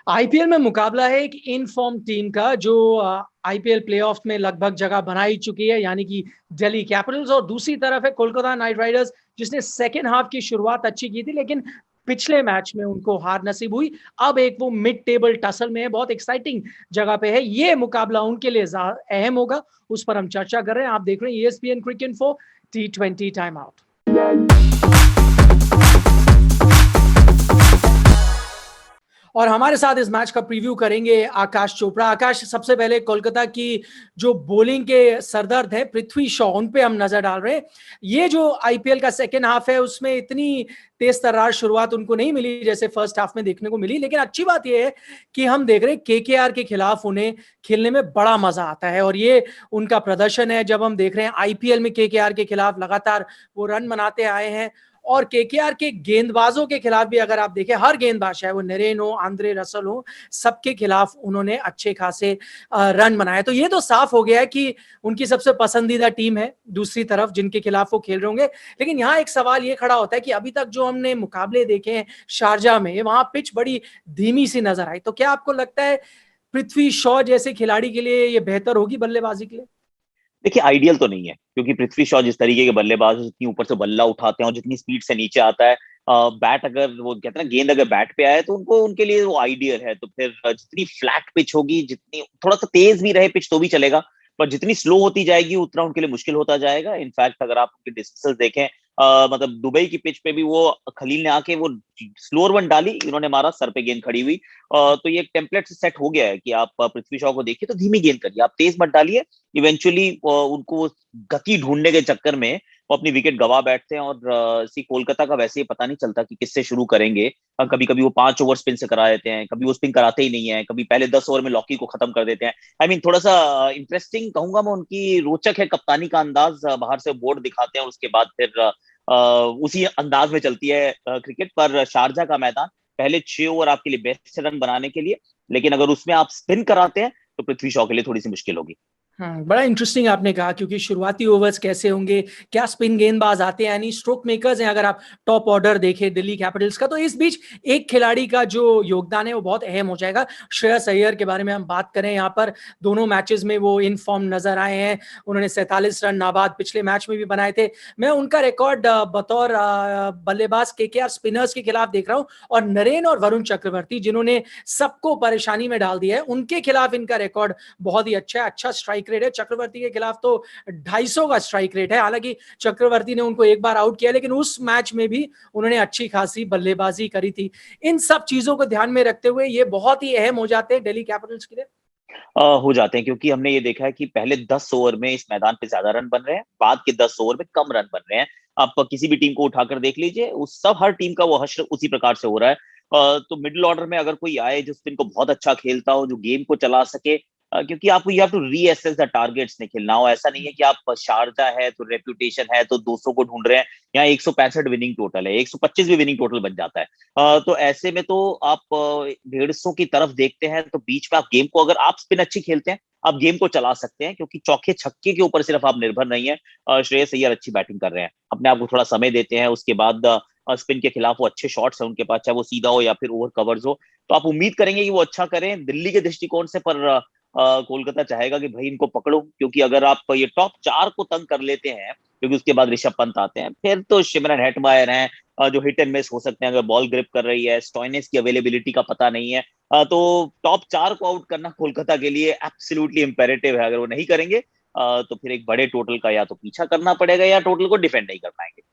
IPL में मुकाबला है एक इन फॉर्म टीम का जो आईपीएल प्लेऑफ में लगभग जगह बना ही चुकी है, यानी कि दिल्ली कैपिटल्स, और दूसरी तरफ है कोलकाता नाइट राइडर्स, जिसने सेकेंड हाफ की शुरुआत अच्छी की थी लेकिन पिछले मैच में उनको हार नसीब हुई। अब एक वो मिड टेबल टसल में है, बहुत एक्साइटिंग जगह पे है। ये मुकाबला उनके लिए अहम होगा, उस पर हम चर्चा कर रहे हैं। आप देख रहे हैं ESPN cricket info T20 time out. और हमारे साथ इस मैच का प्रीव्यू करेंगे आकाश चोपड़ा। आकाश, सबसे पहले कोलकाता की जो बॉलिंग के सरदर्द है पृथ्वी शॉ, उन पे हम नजर डाल रहे हैं। ये जो आईपीएल का सेकेंड हाफ है उसमें इतनी तेज तर्रार शुरुआत उनको नहीं मिली जैसे फर्स्ट हाफ में देखने को मिली, लेकिन अच्छी बात यह है कि हम देख रहे हैं केकेआर के खिलाफ उन्हें खेलने में बड़ा मजा आता है, और ये उनका प्रदर्शन है। जब हम देख रहे हैं आईपीएल में केकेआर के खिलाफ लगातार वो रन बनाते आए हैं, और केकेआर के गेंदबाजों के खिलाफ भी अगर आप देखें, हर गेंदबाज चाहे वो नरेन हो, आंद्रे रसल हो, सबके खिलाफ उन्होंने अच्छे खासे रन बनाए। तो ये तो साफ हो गया है कि उनकी सबसे पसंदीदा टीम है दूसरी तरफ जिनके खिलाफ वो खेल रहे होंगे। लेकिन यहाँ एक सवाल ये खड़ा होता है कि अभी तक जो हमने मुकाबले देखे हैं शारजा में, वहां पिच बड़ी धीमी सी नजर आई। तो क्या आपको लगता है पृथ्वी शॉ जैसे खिलाड़ी के लिए ये बेहतर होगी बल्लेबाजी के लिए? देखिए, आइडियल तो नहीं है क्योंकि पृथ्वी शॉ जिस तरीके के बल्लेबाज हैं, जितनी ऊपर से बल्ला उठाते हैं और जितनी स्पीड से नीचे आता है, बैट अगर वो कहते हैं ना, गेंद अगर बैट पे आए तो उनको उनके लिए वो आइडियल है। तो फिर जितनी फ्लैट पिच होगी, जितनी थोड़ा सा तेज भी रहे पिच तो भी चलेगा, पर जितनी स्लो होती जाएगी उतना उनके लिए मुश्किल होता जाएगा। इनफैक्ट अगर आप उनके डिस्टेंस देखें, मतलब दुबई की पिच पे भी वो खलील ने आके वो स्लोअर वन डाली, इन्होंने मारा, सर पे गेंद खड़ी हुई। तो ये एक टेम्पलेट से सेट हो गया है कि आप पृथ्वी शॉ को देखिए तो धीमी गेंद करिए, आप तेज मत डालिए। इवेंचुअली उनको वो गति ढूंढने के चक्कर में वो अपनी विकेट गवा बैठते हैं। और सी कोलकाता का वैसे ही पता नहीं चलता कि किससे शुरू करेंगे। कभी कभी वो 5 ओवर स्पिन से करा देते हैं, कभी वो स्पिन कराते ही नहीं है, कभी पहले 10 ओवर में लॉकी को खत्म कर देते हैं। थोड़ा सा इंटरेस्टिंग कहूंगा मैं, उनकी रोचक है कप्तानी का अंदाज। बाहर से बोर्ड दिखाते हैं और उसके बाद फिर उसी अंदाज में चलती है क्रिकेट। पर शारजा का मैदान पहले 6 ओवर आपके लिए बेस्ट रन बनाने के लिए, लेकिन अगर उसमें आप स्पिन कराते हैं तो पृथ्वी शॉ के लिए थोड़ी सी मुश्किल होगी। बड़ा इंटरेस्टिंग आपने कहा, क्योंकि शुरुआती ओवर्स कैसे होंगे, क्या स्पिन गेंदबाज आते हैं, यानी स्ट्रोक मेकर्स हैं। अगर आप टॉप ऑर्डर देखें दिल्ली कैपिटल्स का, तो इस बीच एक खिलाड़ी का जो योगदान है वो बहुत अहम हो जाएगा। श्रेयस अय्यर के बारे में हम बात करें, यहाँ पर दोनों मैचेस में वो इन फॉर्म नजर आए हैं। उन्होंने 47 रन नाबाद पिछले मैच में भी बनाए थे। मैं उनका रिकॉर्ड बतौर बल्लेबाज केकेआर स्पिनर्स के खिलाफ देख रहा हूँ, और नरेन और वरुण चक्रवर्ती जिन्होंने सबको परेशानी में डाल दिया है, उनके खिलाफ इनका रिकॉर्ड बहुत ही अच्छा है। अच्छा स्ट्राइक रेट है। चक्रवर्ती के खिलाफ तो 250 का स्ट्राइक रेट है। हालांकि चक्रवर्ती ने उनको एक बार आउट किया, लेकिन उस मैच में भी उन्होंने अच्छी खासी बल्लेबाजी करी थी। इन सब चीजों को ध्यान में रखते हुए ये बहुत ही अहम हो जाते हैं दिल्ली कैपिटल्स के लिए। हो जाते हैं क्योंकि हमने ये देखा है कि पहले 10 ओवर में इस मैदान पे ज्यादा रन बन रहे हैं, बाद के 10 ओवर में कम रन बन रहे हैं। आप किसी भी टीम को उठाकर देख लीजिए, उस सब हर टीम का वो हश्र उसी प्रकार से हो रहा है। तो मिडिल ऑर्डर में अगर कोई आए जो स्पिन को बहुत अच्छा खेलता हो, जो गेम को चला सके, क्योंकि आपको you have to reassess the targets ने खेलना हो। ऐसा नहीं है कि आप शारजा है तो रेपुटेशन है तो 200 को ढूंढ रहे हैं। यहाँ 165 विनिंग टोटल है, 125 भी विनिंग टोटल बन जाता है। तो ऐसे में तो आप 150 की तरफ देखते हैं, तो बीच में आप गेम को, अगर आप स्पिन अच्छी खेलते हैं, आप गेम को चला सकते हैं, क्योंकि चौके छक्के के ऊपर सिर्फ आप निर्भर नहीं है। श्रेयस अय्यर अच्छी बैटिंग कर रहे हैं, अपने आप को थोड़ा समय देते हैं, उसके बाद स्पिन के खिलाफ वो अच्छे शॉट्स हैं उनके पास, चाहे वो सीधा हो या फिर ओवर कवर्स हो। तो आप उम्मीद करेंगे कि वो अच्छा करें दिल्ली के दृष्टिकोण से। पर कोलकाता चाहेगा कि भाई इनको पकड़ो, क्योंकि अगर आप ये टॉप 4 को तंग कर लेते हैं, क्योंकि उसके बाद ऋषभ पंत आते हैं, फिर तो शिमरन हेटमायर हैं जो हिट एंड मिस हो सकते हैं अगर बॉल ग्रिप कर रही है। स्टॉइनिस की अवेलेबिलिटी का पता नहीं है। तो टॉप 4 को आउट करना कोलकाता के लिए एब्सोल्युटली इंपेरेटिव है। अगर वो नहीं करेंगे तो फिर एक बड़े टोटल का या तो पीछा करना पड़ेगा या टोटल को डिफेंड नहीं कर पाएंगे।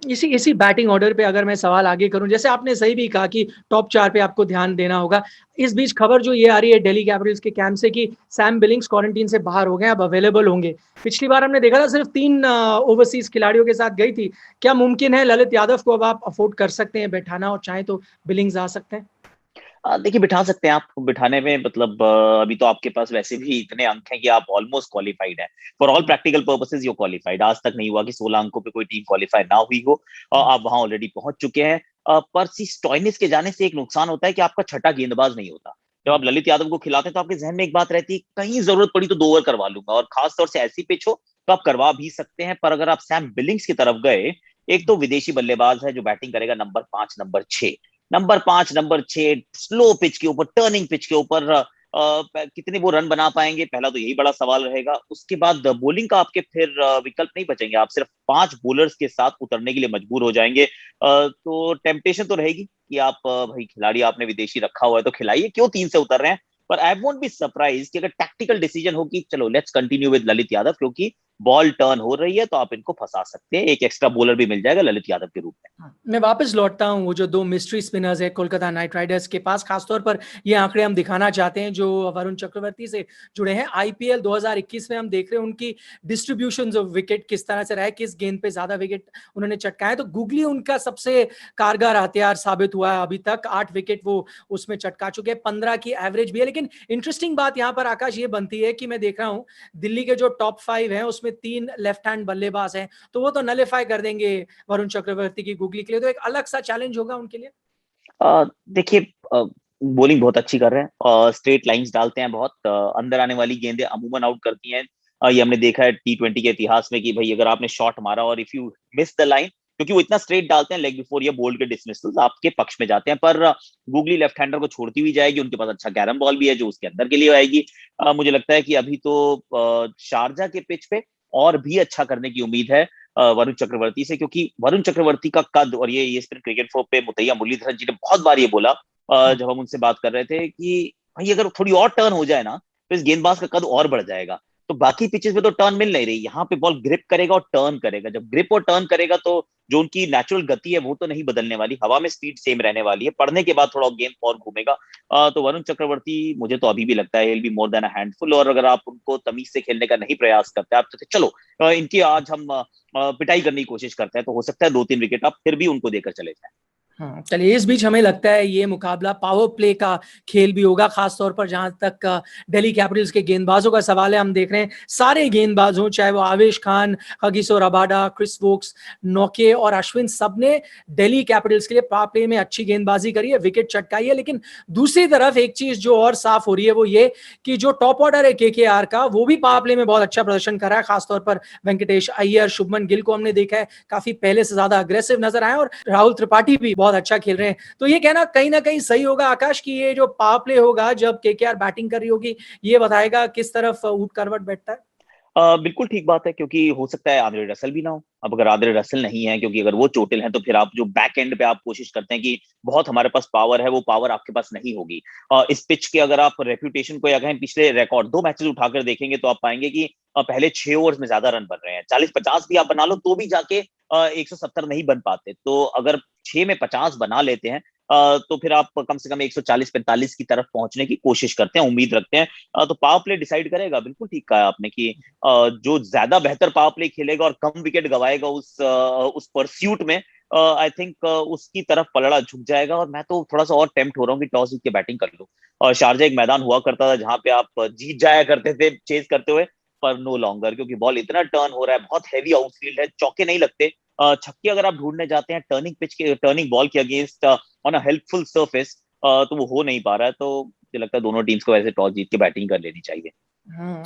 इसी इसी बैटिंग ऑर्डर पे अगर मैं सवाल आगे करूं, जैसे आपने सही भी कहा कि टॉप 4 पे आपको ध्यान देना होगा। इस बीच खबर जो ये आ रही है दिल्ली कैपिटल्स के कैंप से कि सैम बिलिंग्स क्वारंटीन से बाहर हो गए, अब अवेलेबल होंगे। पिछली बार हमने देखा था सिर्फ 3 ओवरसीज खिलाड़ियों के साथ गई थी। क्या मुमकिन है ललित यादव को अब आप अफोर्ड कर सकते हैं बैठाना, और चाहे तो बिलिंग्स आ सकते हैं? देखिए, बिठा सकते हैं आप। बिठाने में मतलब अभी तो आपके पास वैसे भी इतने अंक हैं कि आप ऑलमोस्ट क्वालिफाइड हैं। For all practical purposes you qualified. आज तक नहीं हुआ कि 16 अंकों पे कोई टीम क्वालिफाई ना हुई हो, और आप वहां ऑलरेडी पहुंच चुके हैं। पर सी स्टॉइनिस के जाने से एक नुकसान होता है कि आपका छठा गेंदबाज नहीं होता। जब आप ललित यादव को खिलाते हैं तो आपके जहन में एक बात रहती है, कहीं जरूरत पड़ी तो 2 ओवर करवा लूंगा, और खासतौर से ऐसी पिच हो तो आप करवा भी सकते हैं। पर अगर आप सैम बिलिंग्स की तरफ गए, एक तो विदेशी बल्लेबाज है जो बैटिंग करेगा number 5, number 6, number 5, number 6 slow pitch के ऊपर, टर्निंग पिच के ऊपर कितने वो रन बना पाएंगे, पहला तो यही बड़ा सवाल रहेगा। उसके बाद बॉलिंग का आपके फिर विकल्प नहीं बचेंगे, आप सिर्फ 5 बॉलर्स के साथ उतरने के लिए मजबूर हो जाएंगे। तो टेम्पटेशन तो रहेगी कि आप भाई खिलाड़ी आपने विदेशी रखा हुआ है तो खिलाइए, क्यों 3 से उतर रहे हैं। पर आई वोंट बी सरप्राइज कि अगर टैक्टिकल डिसीजन हो कि चलो let's continue with Lalit Yadav, क्योंकि बॉल टर्न हो रही है तो आप इनको फंसा सकते हैं, एक एक्स्ट्रा बॉलर भी मिल जाएगा ललित यादव के रूप में। मैं वापस लौटता हूं वो जो 2 मिस्ट्री स्पिनर्स है कोलकाता नाइट राइडर्स के पास, खासतौर पर ये आंकड़े हम दिखाना चाहते हैं जो वरुण चक्रवर्ती से जुड़े हैं। आईपीएल 2021 में हम देख रहे हैं उनकी डिस्ट्रीब्यूशन ऑफ विकेट किस तरह से रहा है, किस गेंद पे ज्यादा विकेट उन्होंने चटकाए, तो गूगली उनका सबसे कारगर हथियार साबित हुआ है। अभी तक 8 विकेट वो उसमें चटका चुके हैं, 15 की एवरेज भी है। लेकिन इंटरेस्टिंग बात यहां पर आकाश ये बनती है कि मैं देख रहा हूं दिल्ली के जो टॉप 5 हैं उसमें 3 लेफ्ट हैंड बल्लेबाज हैं, तो वो तो नलीफाई कर देंगे वरुण चक्रवर्ती की गूगली के लिए, तो एक अलग सा चैलेंज होगा उनके लिए। देखिए बॉलिंग बहुत अच्छी कर रहे हैं और स्ट्रेट लाइंस डालते हैं, बहुत अंदर आने वाली गेंदें अमूमन आउट करती हैं। ये हमने देखा है T20 के इतिहास में कि भाई अगर आपने शॉट मारा और if you miss the line, क्योंकि वो इतना स्ट्रेट डालते हैं, लेग बिफोर या बोल्ड के डिसमिसल्स आपके पक्ष में जाते हैं। पर गूगली लेफ्ट हैंडर को छोड़ती हुई जाएगी, उनके पास अच्छा कैरम बॉल भी है जो उसके अंदर के लिए आएगी। मुझे लगता है कि अभी तो शारजा के पिच पे और भी अच्छा करने की उम्मीद है वरुण चक्रवर्ती से, क्योंकि वरुण चक्रवर्ती का कद, और ये स्पिन क्रिकेट फॉर पे मुतैया मुरलीधरन जी ने बहुत बार ये बोला जब हम उनसे बात कर रहे थे कि भाई अगर थोड़ी और टर्न हो जाए ना तो इस गेंदबाज का कद और बढ़ जाएगा। तो बाकी पिचेस में तो टर्न मिल नहीं रही, यहाँ पे बॉल ग्रिप करेगा और टर्न करेगा। जब ग्रिप और टर्न करेगा तो जो उनकी नेचुरल गति है वो तो नहीं बदलने वाली, हवा में स्पीड सेम रहने वाली है, पढ़ने के बाद थोड़ा गेंद और घूमेगा। तो वरुण चक्रवर्ती मुझे तो अभी भी लगता है will be more than a handful, और अगर आप उनको तमीज से खेलने का नहीं प्रयास करते, आप तो चलो इनकी आज हम पिटाई करने की कोशिश करते हैं, तो हो सकता है 2-3 विकेट आप फिर भी उनको देकर चले जाए। चलिए, इस बीच हमें लगता है ये मुकाबला पावर प्ले का खेल भी होगा, खासतौर पर जहां तक दिल्ली कैपिटल्स के गेंदबाजों का सवाल है। हम देख रहे हैं सारे गेंदबाज हों, चाहे वो आवेश खान, हगीसो रबाडा, क्रिस वोक्स, नोके और अश्विन, सबने दिल्ली कैपिटल्स के लिए पावर प्ले में अच्छी गेंदबाजी करी है, विकेट चटकाई है। लेकिन दूसरी तरफ एक चीज जो और साफ हो रही है वो ये कि जो टॉप ऑर्डर है केकेआर का, वो भी पावर प्ले में बहुत अच्छा प्रदर्शन कर रहा है। खासतौर पर वेंकटेश अय्यर, शुभमन गिल को हमने देखा है काफी पहले से ज्यादा अग्रेसिव नजर आए, और राहुल त्रिपाठी भी बहुत अच्छा खेल रहे हैं। तो ये कहना कहीं ना कहीं सही होगा आकाश की ये जो पावर प्ले होगा जब केकेआर बैटिंग कर रही होगी, ये बताएगा किस तरफ ऊट करवट बैठता है। बिल्कुल ठीक बात है, क्योंकि हो सकता है आंद्रे रसल भी ना हो। अब अगर आंद्रे रसल नहीं है, क्योंकि अगर वो चोटिल हैं, तो फिर आप जो बैक एंड पे आप कोशिश करते हैं कि बहुत हमारे पास पावर है, वो पावर आपके पास नहीं होगी। इस पिच के अगर आप रेप्यूटेशन को या कहें पिछले रिकॉर्ड 2 मैचेस उठाकर देखेंगे तो आप पाएंगे कि पहले 6 ओवर्स में ज्यादा रन बन रहे हैं। 40-50 भी आप बना लो तो भी जाके 170 नहीं बन पाते। तो अगर 6 में 50 बना लेते हैं तो फिर आप कम से कम 140-45 की तरफ पहुंचने की कोशिश करते हैं, उम्मीद रखते हैं। तो पावर प्ले डिसाइड करेगा। बिल्कुल ठीक कहा आपने कि जो ज्यादा बेहतर पावर प्ले खेलेगा और कम विकेट गवाएगा उस परस्यूट में, आई थिंक उसकी तरफ पलड़ा झुक जाएगा। और मैं तो थोड़ा सा और टेम्प्ट हो रहा हूँ कि टॉस जीत के बैटिंग कर लो। और शारजा एक मैदान हुआ करता था जहां पे आप जीत जाया करते थे चेज करते हुए, पर नो लॉन्गर, क्योंकि बॉल इतना टर्न हो रहा है, बहुत हैवी आउटफील्ड है, चौके नहीं लगते। छक्के अगर आप ढूंढने जाते हैं टर्निंग पिच के, टर्निंग बॉल के against on a helpful surface, तो वो हो नहीं पा रहा है। तो मुझे लगता है दोनों टीम्स को वैसे टॉस जीत के बैटिंग कर लेनी चाहिए।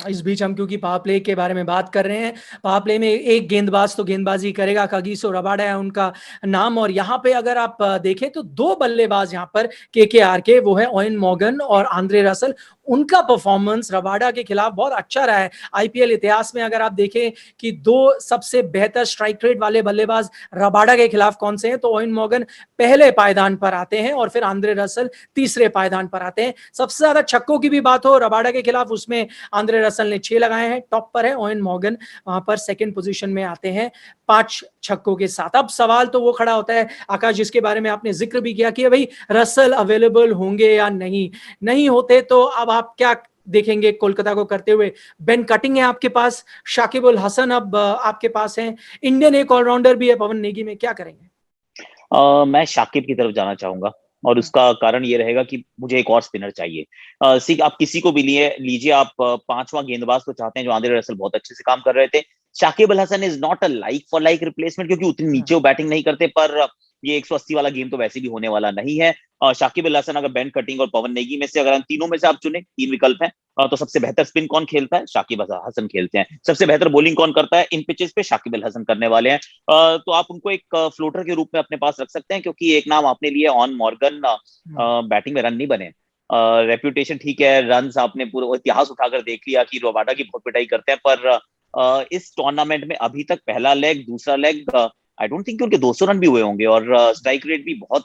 इस बीच हम क्योंकि पावर प्ले के बारे में बात कर रहे हैं, पावर प्ले में एक गेंदबाज तो गेंदबाजी करेगा, कागिसो रबाडा है उनका नाम। और यहाँ पे अगर आप देखें तो 2 बल्लेबाज यहाँ पर केकेआर के, वो है ओवेन मॉर्गन और आंद्रे रसल। उनका परफॉर्मेंस रबाडा के खिलाफ बहुत अच्छा रहा है। आईपीएल इतिहास में अगर आप देखें कि 2 सबसे बेहतर स्ट्राइक रेट वाले बल्लेबाज रबाडा के खिलाफ कौन से हैं, तो ओवेन मॉर्गन पहले पायदान पर आते हैं और फिर आंद्रे रसल तीसरे पायदान पर आते हैं। सबसे ज्यादा छक्कों की भी बात हो रबाडा के खिलाफ, उसमें आंद्रे रसल ने 6 लगाए हैं, टॉप पर है ओवेन मॉर्गन, वहां पर सेकंड पोजीशन में आते हैं 5 छक्कों के साथ। अब सवाल तो वो खड़ा होता है आकाश, जिसके बारे में आपने जिक्र भी किया कि भाई रसल अवेलेबल होंगे या नहीं, नहीं होते तो अब आप क्या देखेंगे कोलकाता को करते हुए। बेन कटिंग है आपके पास, शाकिब उल हसन अब आपके पास है, इंडियन एक ऑलराउंडर भी है पवन नेगी में, क्या करेंगे? मैं शाकिब की तरफ जाना चाहूंगा, और उसका कारण ये रहेगा कि मुझे एक और स्पिनर चाहिए। आप किसी को भी लिए लीजिए, आप 5वां गेंदबाज को चाहते हैं, जो आंद्रे रसल बहुत अच्छे से काम कर रहे थे। Shakib Al Hasan is not a like for like replacement, क्योंकि उतनी नीचे वो बैटिंग नहीं करते, पर ये 180 वाला गेम तो वैसे भी होने वाला नहीं है। शाकिब अल हसन, अगर बेन कटिंग और पवन नेगी में से अगर हम तीनों में से आप चुने, 3 विकल्प हैं, तो सबसे बेहतर स्पिन कौन खेलता है? शाकिब अल हसन खेलते हैं। सबसे बेहतर बॉलिंग कौन करता है इन पिचेस पे? शाकिब अल हसन करने वाले हैं। तो आप उनको एक फ्लोटर के रूप में अपने पास रख सकते हैं, क्योंकि एक नाम आपने लिए ऑन मॉर्गन, बैटिंग में रन नहीं बने, रेप्यूटेशन ठीक है, रन आपने पूरा इतिहास उठाकर देख लिया कि रबाडा की बहुत पिटाई करते हैं, पर इस टूर्नामेंट में अभी तक पहला लेग, दूसरा लेग, आई डोंट थिंक उनके 200 रन भी हुए होंगे, और स्ट्राइक रेट भी बहुत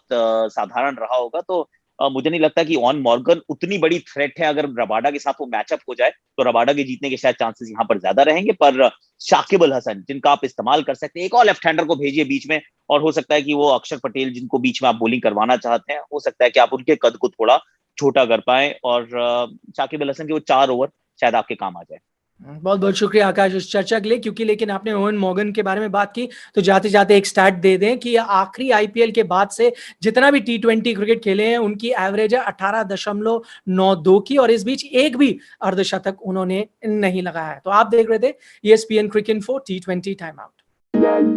साधारण रहा होगा। तो मुझे नहीं लगता कि ऑन मॉर्गन उतनी बड़ी थ्रेट है। अगर रबाडा के साथ वो मैचअप हो जाए तो रबाडा के जीतने के शायद चांसेस यहाँ पर ज्यादा रहेंगे। पर शाकिब अल हसन, जिनका आप इस्तेमाल कर सकते हैं, एक और लेफ्ट हैंडर को भेजिए बीच में, और हो सकता है कि वो अक्षर पटेल, जिनको बीच में आप बॉलिंग करवाना चाहते हैं, हो सकता है कि आप उनके कद को थोड़ा छोटा कर पाए, और शाकिब अल हसन के वो 4 ओवर शायद आपके काम आ जाए। बहुत बहुत शुक्रिया आकाश इस चर्चा के लिए, क्योंकि लेकिन आपने ओवन मॉर्गन के बारे में बात की, तो जाते जाते एक स्टैट दे दें कि आखिरी आईपीएल के बाद से जितना भी T20 क्रिकेट खेले हैं उनकी एवरेज है 18.92 की, और इस बीच एक भी अर्धशतक उन्होंने नहीं लगाया है। तो आप देख रहे थे ESPN क्रिक इन्फो T20 टाइम आउट।